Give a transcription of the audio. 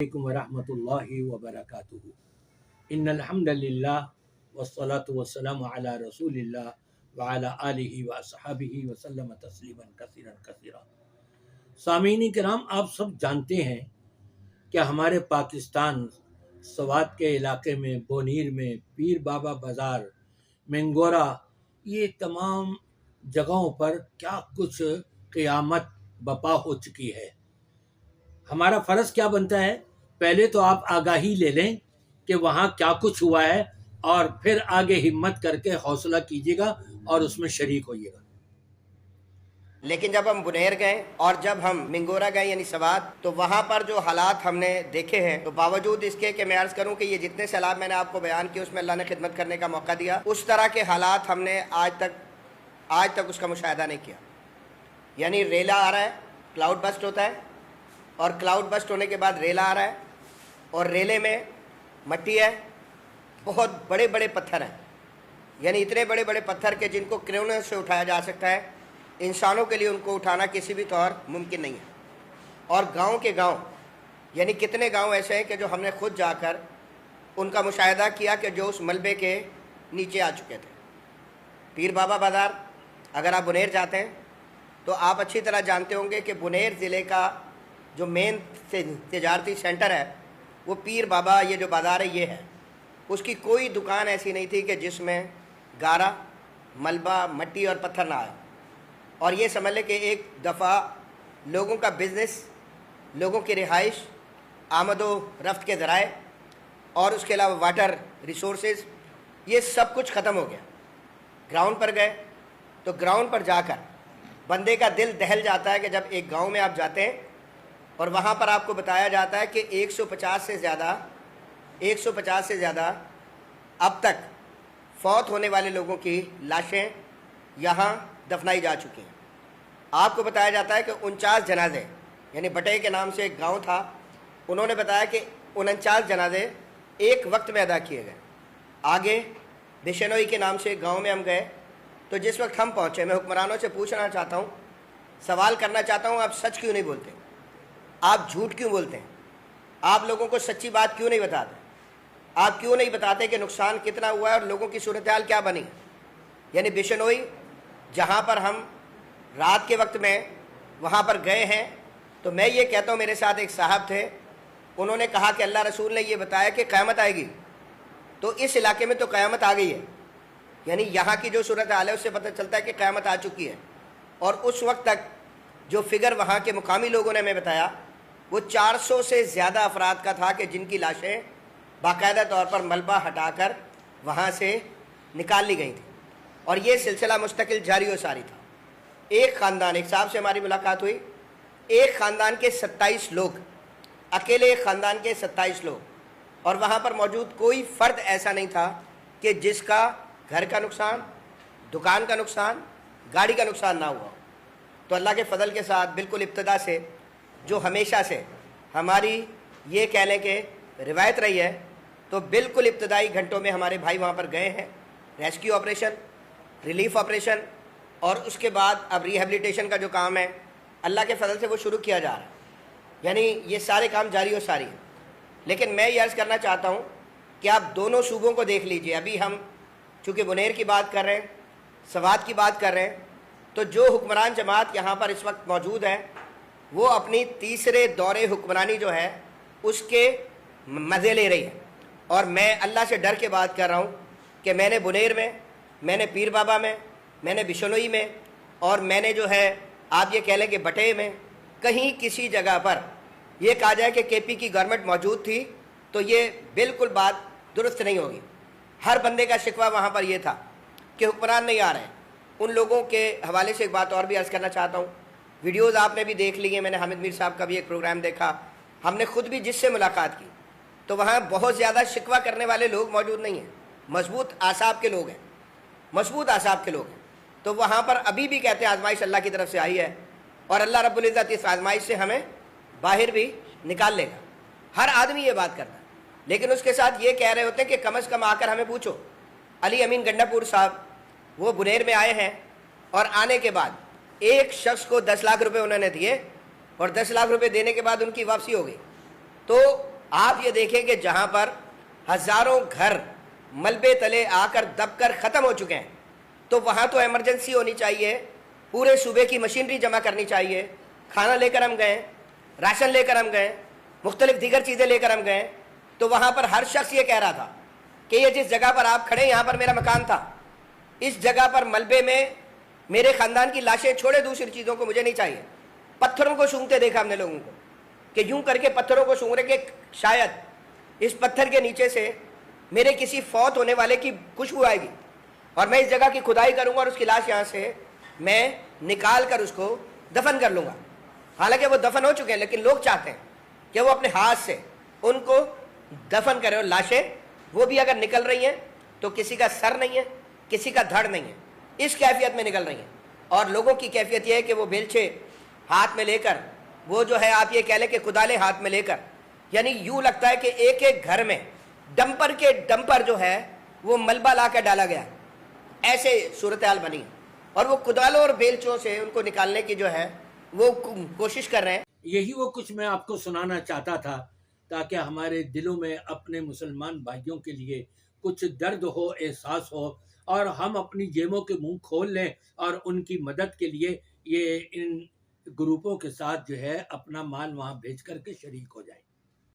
علیکم ورحمۃ اللہ وبرکاتہ۔ ان الحمد للہ والصلاة والسلام علی رسول اللہ وعلی آلہ واصحابہ وسلم تسلیما کثیرا کثیرا۔ سامعین کرام، آپ سب جانتے ہیں کہ ہمارے پاکستان سوات کے علاقے میں، بونیر میں، پیر بابا بازار، منگورا، یہ تمام جگہوں پر کیا کچھ قیامت بپا ہو چکی ہے۔ ہمارا فرض کیا بنتا ہے؟ پہلے تو آپ آگاہی لے لیں کہ وہاں کیا کچھ ہوا ہے، اور پھر آگے ہمت کر کے حوصلہ کیجیے گا اور اس میں شریک ہوئیے گا۔ لیکن جب ہم بنیر گئے اور جب ہم منگورا گئے یعنی سوات، تو وہاں پر جو حالات ہم نے دیکھے ہیں، تو باوجود اس کے کہ میں عرض کروں کہ یہ جتنے سیلاب میں نے آپ کو بیان کیے اس میں اللہ نے خدمت کرنے کا موقع دیا، اس طرح کے حالات ہم نے آج تک اس کا مشاہدہ نہیں کیا۔ یعنی ریلا آ رہا ہے، کلاؤڈ بسٹ ہوتا ہے، اور کلاؤڈ بسٹ ہونے کے بعد ریلا آ رہا ہے، اور ریلے میں مٹی ہے، بہت بڑے بڑے پتھر ہیں، یعنی اتنے بڑے بڑے پتھر کہ جن کو کریونوں سے اٹھایا جا سکتا ہے، انسانوں کے لیے ان کو اٹھانا کسی بھی طور ممکن نہیں ہے۔ اور گاؤں کے گاؤں، یعنی کتنے گاؤں ایسے ہیں کہ جو ہم نے خود جا کر ان کا مشاہدہ کیا کہ جو اس ملبے کے نیچے آ چکے تھے۔ پیر بابا بازار، اگر آپ بنیر جاتے ہیں تو آپ اچھی طرح جانتے ہوں گے کہ بنیر ضلع کا جو مین تجارتی سینٹر ہے وہ پیر بابا، یہ جو بازار ہے یہ ہے۔ اس کی کوئی دکان ایسی نہیں تھی کہ جس میں گارا، ملبہ، مٹی اور پتھر نہ آئے۔ اور یہ سمجھ لیں کہ ایک دفعہ لوگوں کا بزنس، لوگوں کی رہائش، آمد و رفت کے ذرائع، اور اس کے علاوہ واٹر ریسورسز، یہ سب کچھ ختم ہو گیا۔ گراؤنڈ پر گئے تو گراؤنڈ پر جا کر بندے کا دل دہل جاتا ہے کہ جب ایک گاؤں میں آپ جاتے ہیں اور وہاں پر آپ کو بتایا جاتا ہے کہ 150 سے زیادہ اب تک فوت ہونے والے لوگوں کی لاشیں یہاں دفنائی جا چکی ہیں۔ آپ کو بتایا جاتا ہے کہ 49 جنازے، یعنی بٹے کے نام سے ایک گاؤں تھا، انہوں نے بتایا کہ 49 جنازے ایک وقت میں ادا کیے گئے۔ آگے بشنوئی کے نام سے ایک گاؤں میں ہم گئے، تو جس وقت ہم پہنچے، میں حکمرانوں سے پوچھنا چاہتا ہوں، سوال کرنا چاہتا ہوں، آپ سچ کیوں نہیں بولتے؟ آپ جھوٹ کیوں بولتے ہیں؟ آپ لوگوں کو سچی بات کیوں نہیں بتاتے؟ آپ کیوں نہیں بتاتے کہ نقصان کتنا ہوا ہے اور لوگوں کی صورتحال کیا بنی؟ یعنی بشنوئی جہاں پر ہم رات کے وقت میں وہاں پر گئے ہیں، تو میں یہ کہتا ہوں، میرے ساتھ ایک صاحب تھے، انہوں نے کہا کہ اللہ رسول نے یہ بتایا کہ قیامت آئے گی، تو اس علاقے میں تو قیامت آ گئی ہے۔ یعنی یہاں کی جو صورتحال ہے اس سے پتہ چلتا ہے کہ قیامت آ چکی ہے۔ اور اس وقت تک جو فگر وہاں کے مقامی لوگوں نے ہمیں بتایا وہ 400 سے زیادہ افراد کا تھا کہ جن کی لاشیں باقاعدہ طور پر ملبہ ہٹا کر وہاں سے نکال لی گئی تھیں، اور یہ سلسلہ مستقل جاری و ساری تھا۔ ایک خاندان، ایک صاحب سے ہماری ملاقات ہوئی، ایک خاندان کے 27 لوگ، اکیلے ایک خاندان کے 27 لوگ، اور وہاں پر موجود کوئی فرد ایسا نہیں تھا کہ جس کا گھر کا نقصان، دکان کا نقصان، گاڑی کا نقصان نہ ہوا۔ تو اللہ کے فضل کے ساتھ بالکل ابتدا سے، جو ہمیشہ سے ہماری یہ کہہ لیں کہ روایت رہی ہے، تو بالکل ابتدائی گھنٹوں میں ہمارے بھائی وہاں پر گئے ہیں، ریسکیو آپریشن، ریلیف آپریشن، اور اس کے بعد اب ریہیبلیٹیشن کا جو کام ہے اللہ کے فضل سے وہ شروع کیا جا رہا ہے۔ یعنی یہ سارے کام جاری و ساری ہیں۔ لیکن میں یہ عرض کرنا چاہتا ہوں کہ آپ دونوں صوبوں کو دیکھ لیجئے۔ ابھی ہم چونکہ بنیر کی بات کر رہے ہیں، سوات کی بات کر رہے ہیں، تو جو حکمران جماعت یہاں پر اس وقت موجود ہے وہ اپنی تیسرے دور حکمرانی جو ہے اس کے مزے لے رہی ہے۔ اور میں اللہ سے ڈر کے بات کر رہا ہوں کہ میں نے بنیر میں، میں نے پیر بابا میں، میں نے بشنوئی میں، اور میں نے جو ہے آپ یہ کہہ لیں کہ بٹے میں، کہیں کسی جگہ پر یہ کہا جائے کہ کے پی کی گورنمنٹ موجود تھی تو یہ بالکل بات درست نہیں ہوگی۔ ہر بندے کا شکوہ وہاں پر یہ تھا کہ حکمران نہیں آ رہے ہیں۔ ان لوگوں کے حوالے سے ایک بات اور بھی عرض کرنا چاہتا ہوں، ویڈیوز آپ نے بھی دیکھ لی ہیں، میں نے حامد میر صاحب کا بھی ایک پروگرام دیکھا، ہم نے خود بھی جس سے ملاقات کی، تو وہاں بہت زیادہ شکوہ کرنے والے لوگ موجود نہیں ہیں، مضبوط اعصاب کے لوگ ہیں، مضبوط اعصاب کے لوگ ہیں۔ تو وہاں پر ابھی بھی کہتے ہیں آزمائش اللہ کی طرف سے آئی ہے، اور اللہ رب العزت اس آزمائش سے ہمیں باہر بھی نکال لے گا۔ ہر آدمی یہ بات کرتا ہے، لیکن اس کے ساتھ یہ کہہ رہے ہوتے ہیں کہ کم از کم آ کر ہمیں پوچھو۔ علی امین گنڈا پور صاحب وہ بنیر میں آئے ہیں، اور آنے کے بعد ایک شخص کو 10 لاکھ روپے انہوں نے دیے، اور 10 لاکھ روپے دینے کے بعد ان کی واپسی ہو گئی۔ تو آپ یہ دیکھیں کہ جہاں پر ہزاروں گھر ملبے تلے آ کر دب کر ختم ہو چکے ہیں، تو وہاں تو ایمرجنسی ہونی چاہیے، پورے صوبے کی مشینری جمع کرنی چاہیے، کھانا لے کر ہم گئے، راشن لے کر ہم گئے، مختلف دیگر چیزیں لے کر ہم گئے، تو وہاں پر ہر شخص یہ کہہ رہا تھا کہ یہ جس جگہ پر آپ کھڑے یہاں پر میرا مکان تھا، اس جگہ پر ملبے میں میرے خاندان کی لاشیں چھوڑے دوسری چیزوں کو مجھے نہیں چاہیے۔ پتھروں کو سونگتے دیکھا ہم نے لوگوں کو کہ یوں کر کے پتھروں کو سونگ رہے کہ شاید اس پتھر کے نیچے سے میرے کسی فوت ہونے والے کی خوشبو آئے گی اور میں اس جگہ کی کھدائی کروں گا اور اس کی لاش یہاں سے میں نکال کر اس کو دفن کر لوں گا۔ حالانکہ وہ دفن ہو چکے ہیں، لیکن لوگ چاہتے ہیں کہ وہ اپنے ہاتھ سے ان کو دفن کرے، اور لاشیں وہ بھی اگر نکل رہی ہیں تو کسی کا سر نہیں ہے، کسی کا دھڑ نہیں ہے، اس کیفیت میں نکل رہی ہیں۔ اور لوگوں کی کیفیت یہ ہے کہ وہ بیلچے ہاتھ میں لے کر، وہ جو ہے آپ یہ کہہ لیں کہ کدالیں ہاتھ میں لے کر، یعنی یوں لگتا ہے کہ ایک ایک گھر میں ڈمپر کے ڈمپر جو ہے وہ ملبہ لا کر ڈالا گیا، ایسے صورتحال بنی، اور وہ کدالوں اور بیلچوں سے ان کو نکالنے کی جو ہے وہ کوشش کر رہے ہیں۔ یہی وہ کچھ میں آپ کو سنانا چاہتا تھا تاکہ ہمارے دلوں میں اپنے مسلمان بھائیوں کے لیے کچھ درد ہو، احساس ہو، اور ہم اپنی جیبوں کے منہ کھول لیں اور ان کی مدد کے لیے یہ ان گروپوں کے ساتھ جو ہے اپنا مال وہاں بھیج کر کے شریک ہو جائیں۔